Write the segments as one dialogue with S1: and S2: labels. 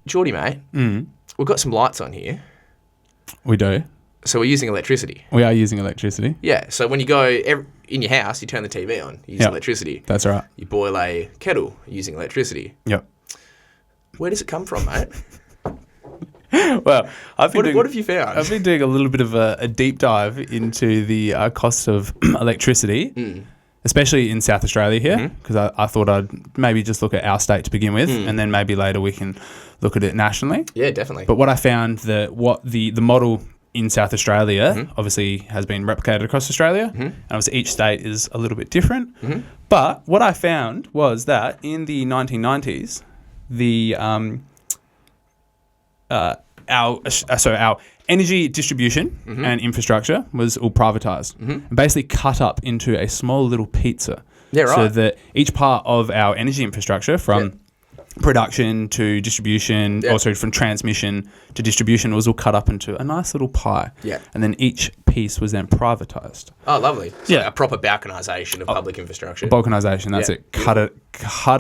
S1: Jordie, mate, we've got some lights on here.
S2: We do.
S1: So we're using electricity.
S2: We are using electricity.
S1: Yeah. So when you go in your house, you turn the TV on. You use electricity.
S2: That's right.
S1: You boil a kettle using electricity.
S2: Yep.
S1: Where does it come from, mate?
S2: Well,
S1: what have you found?
S2: I've been doing a little bit of a deep dive into the costs of electricity, especially in South Australia here, because I thought I'd maybe just look at our state to begin with, and then maybe later we can look at it nationally.
S1: Yeah, definitely.
S2: But what I found, the model in South Australia obviously has been replicated across Australia, and obviously each state is a little bit different. But what I found was that in the 1990s, our energy distribution and infrastructure was all privatised and basically cut up into a small little pizza.
S1: Yeah, right.
S2: So that each part of our energy infrastructure from production to distribution, also from transmission to distribution, was all cut up into a nice little pie. Yeah. And then each piece was then privatised.
S1: Oh, lovely. So a proper balkanisation of public infrastructure.
S2: Balkanisation, that's it. Cut it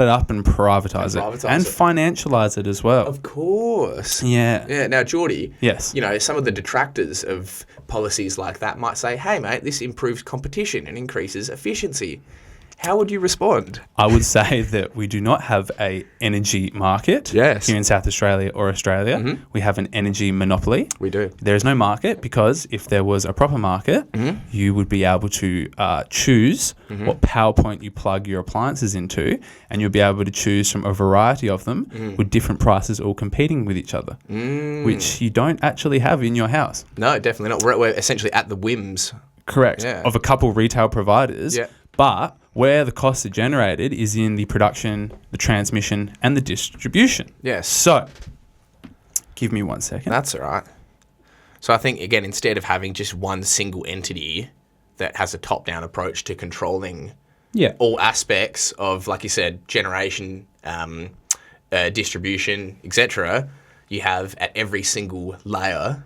S2: up and privatise it. And financialise it as well.
S1: Of course.
S2: Yeah.
S1: Yeah. Now, Jordie.
S2: Yes.
S1: You know, some of the detractors of policies like that might say, hey, mate, this improves competition and increases efficiency. How would you respond?
S2: I would say that we do not have an energy market here in South Australia or Australia. We have an energy monopoly.
S1: We do.
S2: There is no market because if there was a proper market, you would be able to choose what power point you plug your appliances into, and you'll be able to choose from a variety of them with different prices all competing with each other, which you don't actually have in your house.
S1: No, definitely not. We're essentially at the whims.
S2: Correct. Of a couple retail providers.
S1: Yeah.
S2: But where the costs are generated is in the production, the transmission, and the distribution.
S1: Yes.
S2: So, give me 1 second.
S1: That's all right. So I think, again, instead of having just one single entity that has a top-down approach to controlling all aspects of, like you said, generation, distribution, etc., you have at every single layer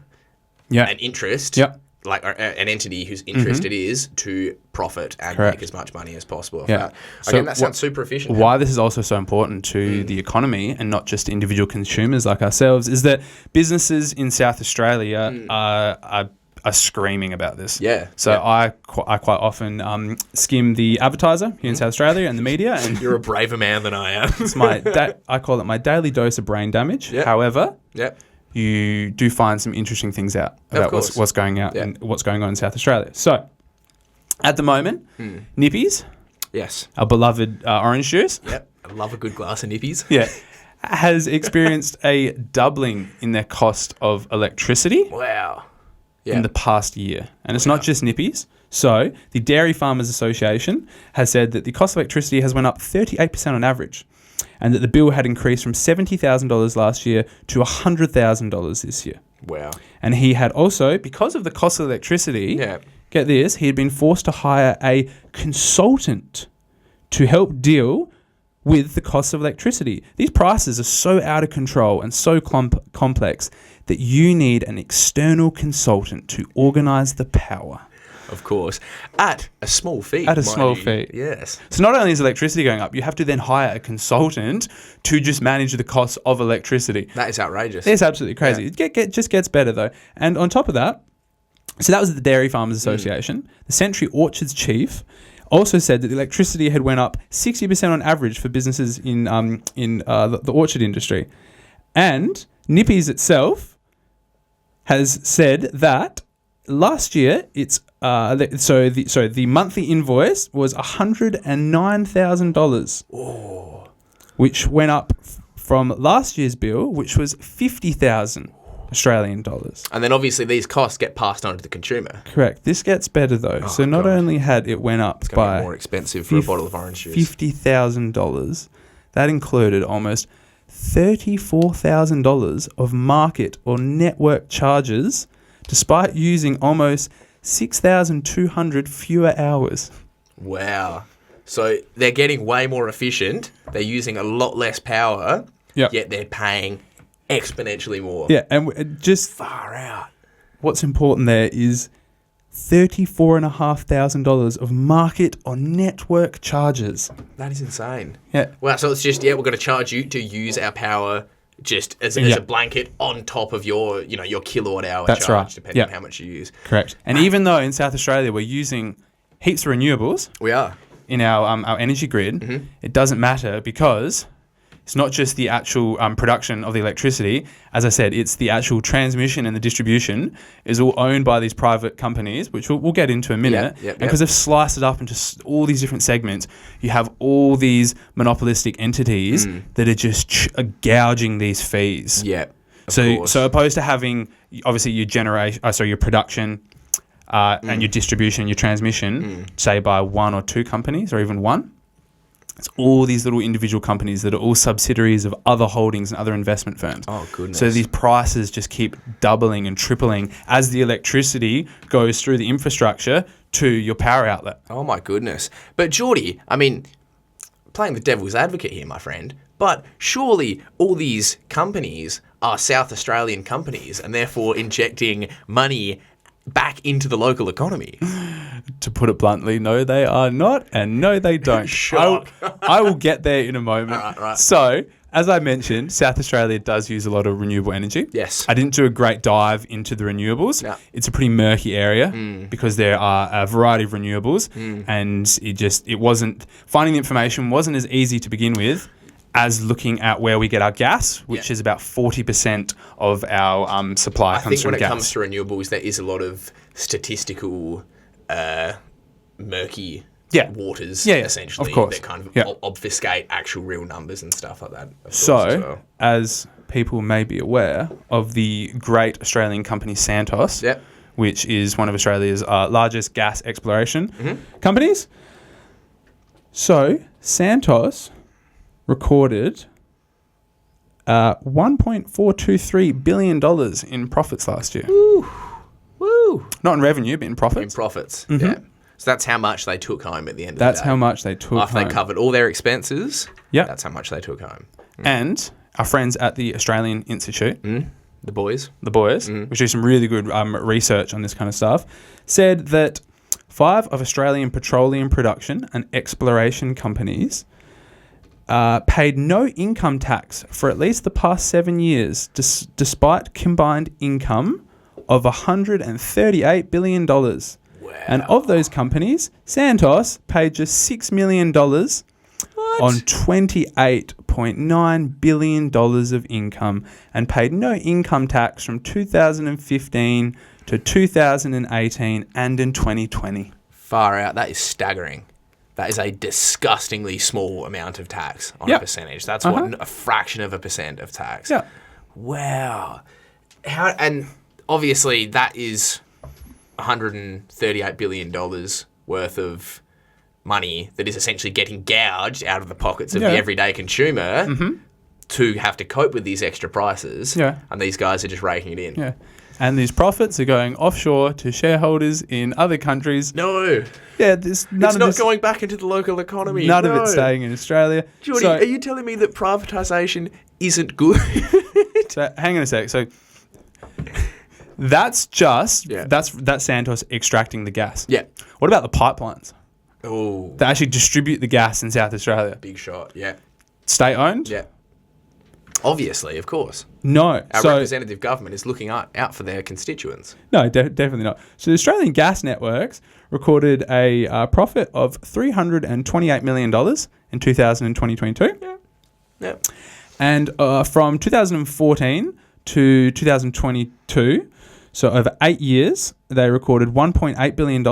S1: an interest. Like an entity whose interest it is to profit and make as much money as possible. That. Again, that sounds super efficient.
S2: Why this is also so important to the economy and not just individual consumers like ourselves is that businesses in South Australia are screaming about this.
S1: Yeah.
S2: So I quite often skim the advertiser here in South Australia and the media. And
S1: you're a braver man than I am.
S2: It's I call it my daily dose of brain damage.
S1: Yep.
S2: However. You do find some interesting things out about what's going out and what's going on in South Australia. So, at the moment, Nippies, our beloved orange juice,
S1: I love a good glass of Nippies.
S2: Has experienced a doubling in their cost of electricity.
S1: Wow!
S2: In the past year, and it's not just Nippies. So, the Dairy Farmers Association has said that the cost of electricity has went up 38% on average, and that the bill had increased from $70,000 last year to $100,000 this year.
S1: Wow.
S2: And he had also, because of the cost of electricity, get this, he had been forced to hire a consultant to help deal with the cost of electricity. These prices are so out of control and so complex that you need an external consultant to organise the power.
S1: Of course, at a small fee.
S2: At a small fee.
S1: Yes.
S2: So not only is electricity going up, you have to then hire a consultant to just manage the costs of electricity.
S1: That is outrageous.
S2: It's absolutely crazy. It just gets better though. And on top of that, so that was the Dairy Farmers Association. The Century Orchards chief also said that the electricity had went up 60% on average for businesses in the orchard industry. And Nippies itself has said that last year, the monthly invoice was $109,000, which went up from last year's bill, which was 50,000 Australian dollars.
S1: And then obviously these costs get passed on to the consumer.
S2: Correct. This gets better though. So not only had it went up by
S1: more expensive for a bottle of orange juice,
S2: $50,000, that included almost $34,000 of market or network charges, despite using almost 6,200 fewer hours.
S1: Wow. So they're getting way more efficient. They're using a lot less power, yet they're paying exponentially more.
S2: Yeah, and just
S1: far out.
S2: What's important there is $34,500 of market or network charges.
S1: That is insane.
S2: Yeah.
S1: Wow, so it's just, we're going to charge you to use our power just as a blanket on top of your kilowatt hour charge, depending on how much you use.
S2: Correct. And even though in South Australia we're using heaps of renewables,
S1: we are
S2: in our energy grid. It doesn't matter because it's not just the actual production of the electricity. As I said, it's the actual transmission and the distribution is all owned by these private companies, which we'll get into in a minute. And because they've sliced it up into all these different segments, you have all these monopolistic entities that are just gouging these fees.
S1: Yeah.
S2: So opposed to having obviously your production and your distribution, your transmission, say by one or two companies or even one. It's all these little individual companies that are all subsidiaries of other holdings and other investment firms.
S1: Oh, goodness.
S2: So these prices just keep doubling and tripling as the electricity goes through the infrastructure to your power outlet.
S1: Oh, my goodness. But, Jordie, I mean, playing the devil's advocate here, my friend, but surely all these companies are South Australian companies and therefore injecting money back into the local economy.
S2: To put it bluntly, no, they are not, and no, they don't. I will get there in a moment.
S1: Right.
S2: So, as I mentioned, South Australia does use a lot of renewable energy.
S1: Yes.
S2: I didn't do a great dive into the renewables.
S1: No.
S2: It's a pretty murky area because there are a variety of renewables, and it wasn't finding the information wasn't as easy to begin with as looking at where we get our gas, which is about 40% of our supply comes from gas. I think when it comes
S1: to renewables, there is a lot of statistical murky waters, essentially,
S2: of course.
S1: that kind of obfuscate actual real numbers and stuff like that.
S2: So, as people may be aware of the great Australian company Santos, which is one of Australia's largest gas exploration companies. So, Santos recorded $1.423 billion in profits last year.
S1: Woo!
S2: Not in revenue, but in profits.
S1: In profits, yeah. So that's how much they took home at the end of the day.
S2: That's how much they took home.
S1: After they covered all their expenses, that's how much they took home.
S2: And our friends at the Australian Institute,
S1: the boys,
S2: which do some really good research on this kind of stuff, said that 5 of Australian petroleum production and exploration companies paid no income tax for at least the past 7 years, despite combined income of $138 billion. Wow. And of those companies, Santos paid just $6 million on $28.9 billion of income and paid no income tax from 2015 to 2018 and in 2020.
S1: Far out. That is staggering. That is a disgustingly small amount of tax on a percentage. That's a fraction of a % of tax.
S2: Yeah.
S1: Wow. And obviously that is $138 billion worth of money that is essentially getting gouged out of the pockets of the everyday consumer to have to cope with these extra prices. Yeah. And these guys are just raking it in.
S2: Yeah. And these profits are going offshore to shareholders in other countries.
S1: No.
S2: Yeah,
S1: it's not going back into the local economy.
S2: None of it's staying in Australia.
S1: Jordie, are you telling me that privatisation isn't good?
S2: So, hang on a sec. So that's just that's Santos extracting the gas.
S1: Yeah.
S2: What about the pipelines?
S1: Oh.
S2: That actually distribute the gas in South Australia.
S1: Big shot. Yeah.
S2: State owned?
S1: Yeah. Obviously, of course.
S2: No.
S1: Our representative government is looking out for their constituents.
S2: No, definitely not. So the Australian Gas Networks recorded a profit of $328 million in 2022.
S1: Yeah. Yeah.
S2: And from 2014 to 2022, so over 8 years, they recorded $1.8 billion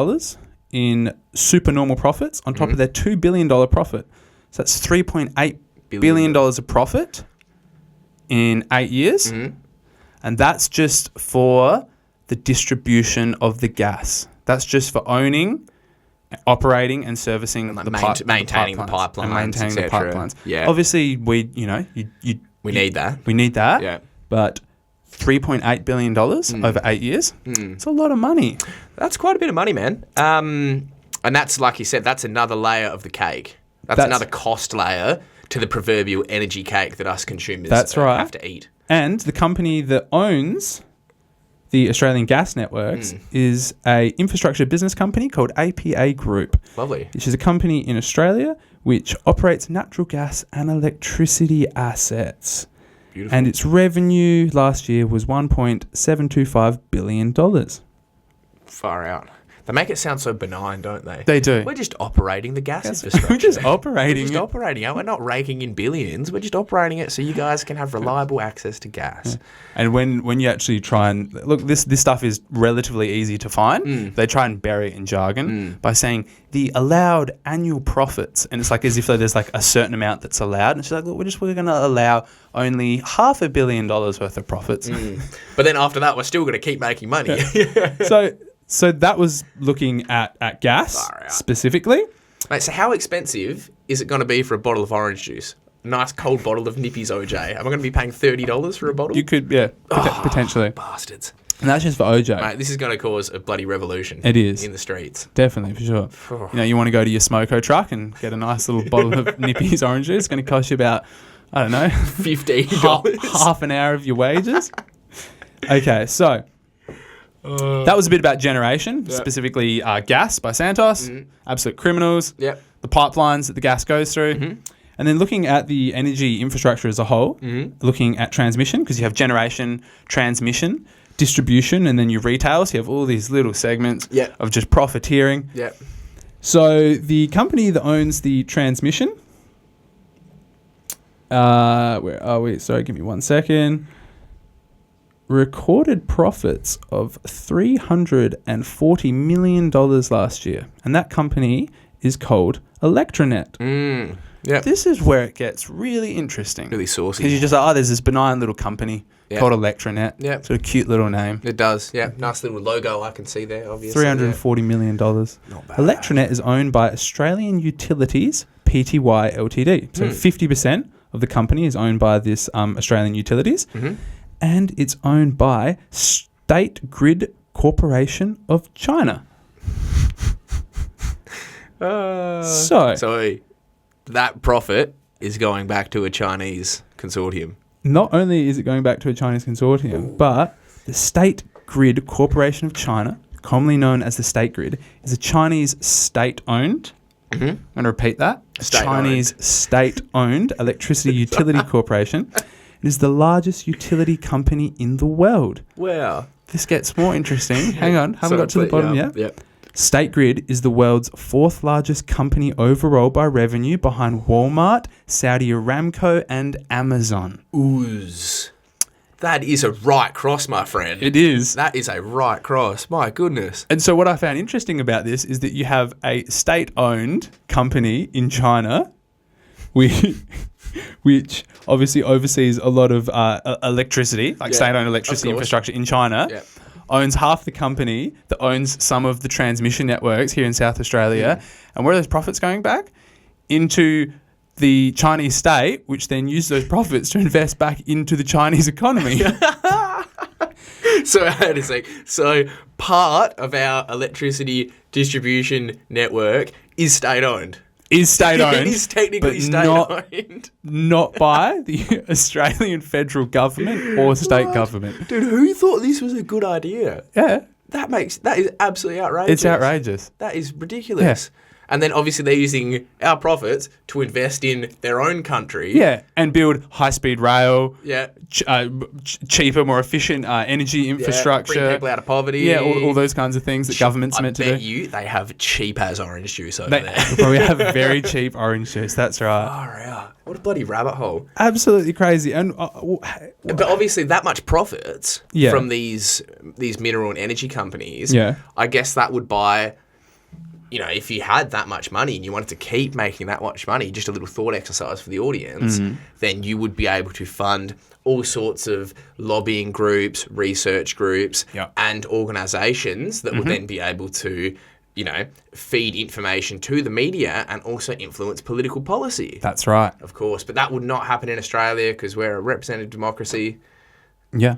S2: in supernormal profits on top of their $2 billion profit. So that's $3.8 billion of profit in 8 years. And that's just for the distribution of the gas. That's just for owning, operating and servicing
S1: maintaining the pipelines.
S2: And maintaining the pipelines.
S1: Yeah.
S2: Obviously, we
S1: need that.
S2: We need that.
S1: Yeah.
S2: But $3.8 billion over 8 years, it's a lot of money.
S1: That's quite a bit of money, man. And that's, like you said, that's another layer of the cake. That's another cost layer to the proverbial energy cake that us consumers have to eat.
S2: And the company that owns the Australian Gas Networks is a infrastructure business company called APA Group.
S1: Lovely.
S2: Which is a company in Australia which operates natural gas and electricity assets.
S1: Beautiful.
S2: And its revenue last year was $1.725 billion.
S1: Far out. They make it sound so benign, don't they?
S2: They do.
S1: We're just operating the gas infrastructure.
S2: We're just operating it.
S1: We're not raking in billions. We're just operating it so you guys can have reliable access to gas.
S2: Yeah. And when you actually try and... Look, this stuff is relatively easy to find. They try and bury it in jargon by saying the allowed annual profits. And it's like as if there's like a certain amount that's allowed. And she's like, look, we're going to allow only $500 million worth of profits.
S1: But then after that, we're still going to keep making money.
S2: Yeah. So that was looking at gas specifically.
S1: Mate, so how expensive is it going to be for a bottle of orange juice? A nice cold bottle of Nippy's OJ. Am I going to be paying $30 for a bottle?
S2: You could, potentially.
S1: Bastards.
S2: And that's just for OJ.
S1: Mate, this is going to cause a bloody revolution.
S2: It is.
S1: In the streets.
S2: Definitely, for sure. You want to go to your smoko truck and get a nice little bottle of Nippy's orange juice. It's going to cost you about, I don't know,
S1: $15.
S2: half an hour of your wages. Okay, so... that was a bit about generation, specifically gas by Santos, absolute criminals, the pipelines that the gas goes through, and then looking at the energy infrastructure as a whole, looking at transmission, because you have generation, transmission, distribution, and then your retail, so you have all these little segments of just profiteering. So the company that owns the transmission, where are we? Sorry, give me 1 second. Recorded profits of $340 million last year. And that company is called Electronet. This is where it gets really interesting.
S1: Really saucy.
S2: Because you're just like, there's this benign little company called Electronet. Sort of cute little name.
S1: It does, Nice little logo I can see there, obviously.
S2: $340 million.
S1: Not bad.
S2: Electronet is owned by Australian Utilities Pty Ltd. So 50% of the company is owned by this Australian Utilities. And it's owned by State Grid Corporation of China.
S1: So that profit is going back to a Chinese consortium.
S2: Not only is it going back to a Chinese consortium, but the State Grid Corporation of China, commonly known as the State Grid, is a Chinese state-owned, I'm going to repeat that, Chinese state-owned electricity utility corporation. It is the largest utility company in the world.
S1: Wow.
S2: This gets more interesting. Hang on. Haven't got to the bottom yet.
S1: Yep.
S2: State Grid is the world's fourth largest company overall by revenue behind Walmart, Saudi Aramco, and Amazon.
S1: Ooze. That is a right cross, my friend.
S2: It is.
S1: That is a right cross. My goodness.
S2: And so what I found interesting about this is that you have a state-owned company in China which obviously oversees a lot of electricicity, like state-owned electricity infrastructure in China, owns half the company that owns some of the transmission networks here in South Australia. And where are those profits going back? Into the Chinese state, which then uses those profits to invest back into the Chinese economy.
S1: So, how to say? So, part of our electricity distribution network is state-owned.
S2: Is state-owned.
S1: It is technically state-owned.
S2: Not by the Australian federal government or state government.
S1: Dude, who thought this was a good idea?
S2: Yeah.
S1: That is absolutely outrageous.
S2: It's outrageous.
S1: That is ridiculous. Yeah. And then obviously they're using our profits to invest in their own country.
S2: Yeah, and build high-speed rail.
S1: Yeah.
S2: Cheaper, more efficient energy infrastructure.
S1: Bring people out of poverty.
S2: Yeah, all those kinds of things that government's meant to do.
S1: I bet you they have cheap-as orange juice over there.
S2: They probably have very cheap orange juice, that's right.
S1: Oh, yeah. What a bloody rabbit hole.
S2: Absolutely crazy. And
S1: but obviously that much profits from these mineral and energy companies, I guess that would buy... if you had that much money and you wanted to keep making that much money, just a little thought exercise for the audience, then you would be able to fund all sorts of lobbying groups, research groups, and organisations that would then be able to, feed information to the media and also influence political policy.
S2: That's right.
S1: Of course. But that would not happen in Australia because we're a representative democracy.
S2: Yeah.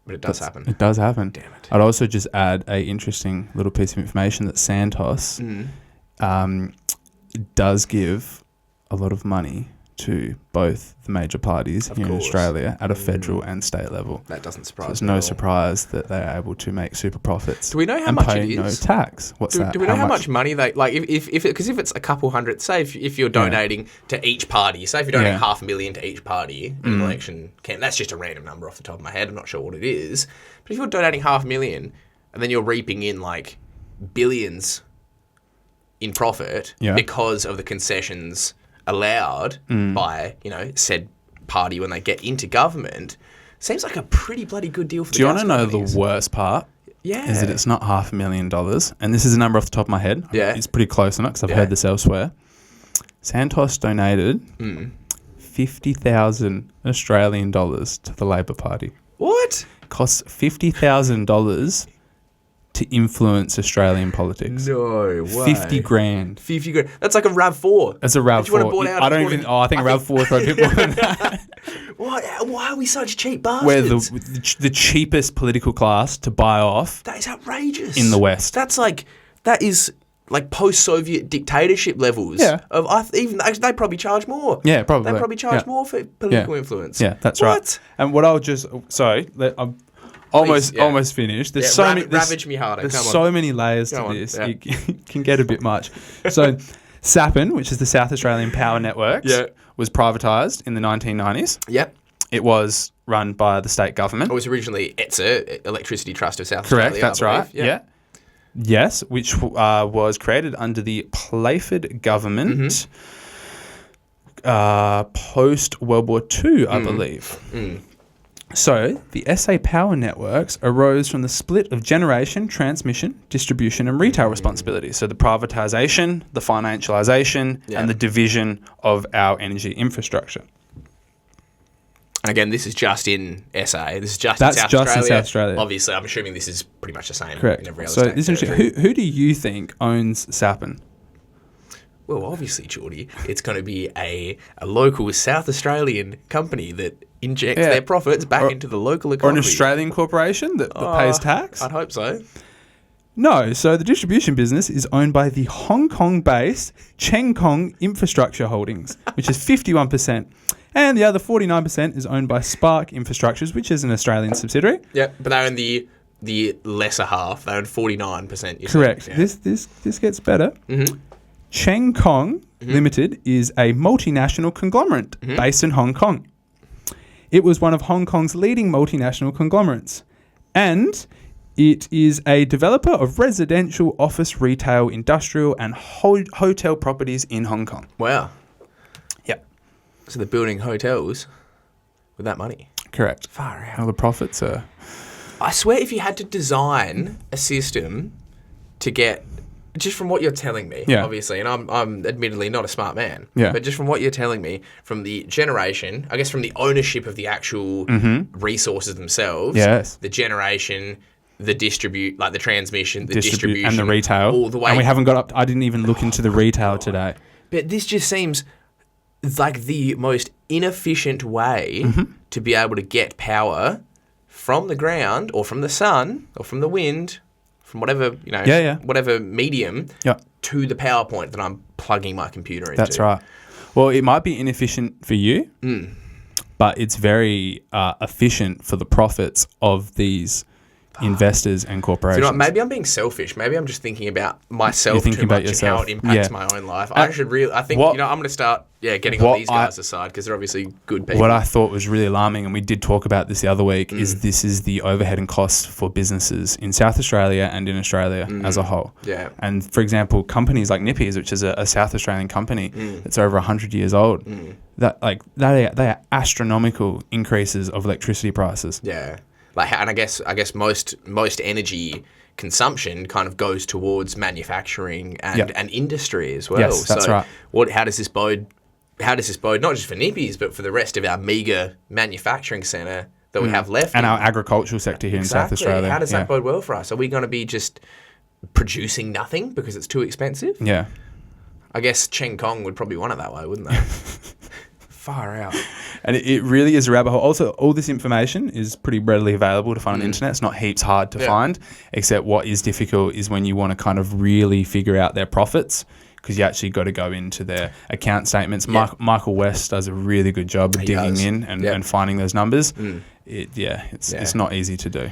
S1: But it does happen.
S2: It does happen.
S1: Damn it.
S2: I'd also just add a interesting little piece of information that Santos does give a lot of money to both the major parties here in Australia at a federal and state level.
S1: That doesn't surprise me.
S2: It's no surprise that they're able to make super profits.
S1: Do we know how much
S2: pay
S1: it is?
S2: No tax. What's that?
S1: Do we know how much money they like? Because if it's a couple hundred, say if you're donating to each party, say if you're donating $500,000 to each party in an election camp, that's just a random number off the top of my head. I'm not sure what it is, but if you're donating $500,000 and then you're reaping in like billions in profit because of the concessions allowed by, said party when they get into government, seems like a pretty bloody good deal for the gas companies.
S2: Do you want to know the worst part?
S1: Yeah.
S2: Is that it's not $500,000, and this is a number off the top of my head.
S1: Yeah.
S2: It's pretty close on it because I've heard this elsewhere. Santos donated 50,000 Australian dollars to the Labor Party.
S1: What?
S2: Costs $50,000 to influence Australian politics.
S1: No way.
S2: 50 grand.
S1: 50 grand. That's like a RAV4.
S2: That's a RAV4. I think a RAV4 throw a bit more than that.
S1: Why are we such cheap bastards?
S2: We're the cheapest political class to buy off.
S1: That is outrageous.
S2: In the West.
S1: That is like post-Soviet dictatorship levels. Yeah. They probably charge more.
S2: Yeah, probably.
S1: They probably charge more for political influence.
S2: Yeah, that's right. And what I'll just... Sorry, I'm almost finished. There's
S1: ravage me harder.
S2: There's so many layers to this. Yeah. It can get a bit much. So SAPN, which is the South Australian Power Networks, was privatised in the 1990s.
S1: Yep.
S2: It was run by the state government.
S1: It was originally ETSA, Electricity Trust of South
S2: Australia.
S1: Correct,
S2: that's right. Yeah. Yes, which was created under the Playford government post World War II, I believe. So, the SA Power Networks arose from the split of generation, transmission, distribution and retail responsibilities. So, the privatisation, the financialisation and the division of our energy infrastructure.
S1: And again, this is just in SA. This is just in South Australia. Obviously, I'm assuming this is pretty much the same in every other state.
S2: This is who do you think owns SAPN?
S1: Well, obviously, Jordie, it's going to be a local South Australian company that injects their profits back into the local economy.
S2: Or an Australian corporation that pays tax?
S1: I'd hope so.
S2: No, so the distribution business is owned by the Hong Kong-based Cheng Kong Infrastructure Holdings, which is 51%. And the other 49% is owned by Spark Infrastructures, which is an Australian subsidiary.
S1: Yeah, but they own the lesser half. They own 49%.
S2: Correct. Yeah. This gets better. Mm-hmm. Cheng Kong Limited is a multinational conglomerate based in Hong Kong. It was one of Hong Kong's leading multinational conglomerates. And it is a developer of residential, office, retail, industrial and hotel properties in Hong Kong.
S1: Wow.
S2: Yeah.
S1: So they're building hotels with that money.
S2: Correct.
S1: Far out.
S2: How the profits are...
S1: I swear if you had to design a system to get... Just from what you're telling me, obviously, and I'm admittedly not a smart man, but just from what you're telling me, from the generation, I guess from the ownership of the actual resources themselves, the generation, the the transmission, the distribution,
S2: and the retail,
S1: all the way.
S2: And we haven't got up. I didn't even look into the retail today.
S1: But this just seems like the most inefficient way to be able to get power from the ground or from the sun or from the wind. From whatever, whatever medium to the PowerPoint that I'm plugging my computer into.
S2: That's right. Well, it might be inefficient for you, but it's very efficient for the profits of these investors and corporations.
S1: So, maybe I'm being selfish. Maybe I'm just thinking about myself too much and how it impacts my own life. I'm going to start getting on these guys' aside because they're obviously good people.
S2: What I thought was really alarming, and we did talk about this the other week, is this is the overhead and costs for businesses in South Australia and in Australia as a whole.
S1: Yeah.
S2: And for example, companies like Nippies, which is a South Australian company that's over 100 years old, they are astronomical increases of electricity prices.
S1: Yeah. And I guess most energy consumption kind of goes towards manufacturing and industry as well.
S2: Yes, that's right.
S1: How does this bode not just for Nippies but for the rest of our meager manufacturing centre that we have left
S2: and our agricultural sector here in South Australia?
S1: How does that bode well for us? Are we going to be just producing nothing because it's too expensive?
S2: Yeah.
S1: I guess Cheng Kong would probably want it that way, wouldn't they? Far out.
S2: And it really is a rabbit hole. Also, all this information is pretty readily available to find on the internet. It's not heaps hard to find, except what is difficult is when you want to kind of really figure out their profits, because you actually got to go into their account statements. Michael West does a really good job of digging in and finding those numbers. It's not easy to do.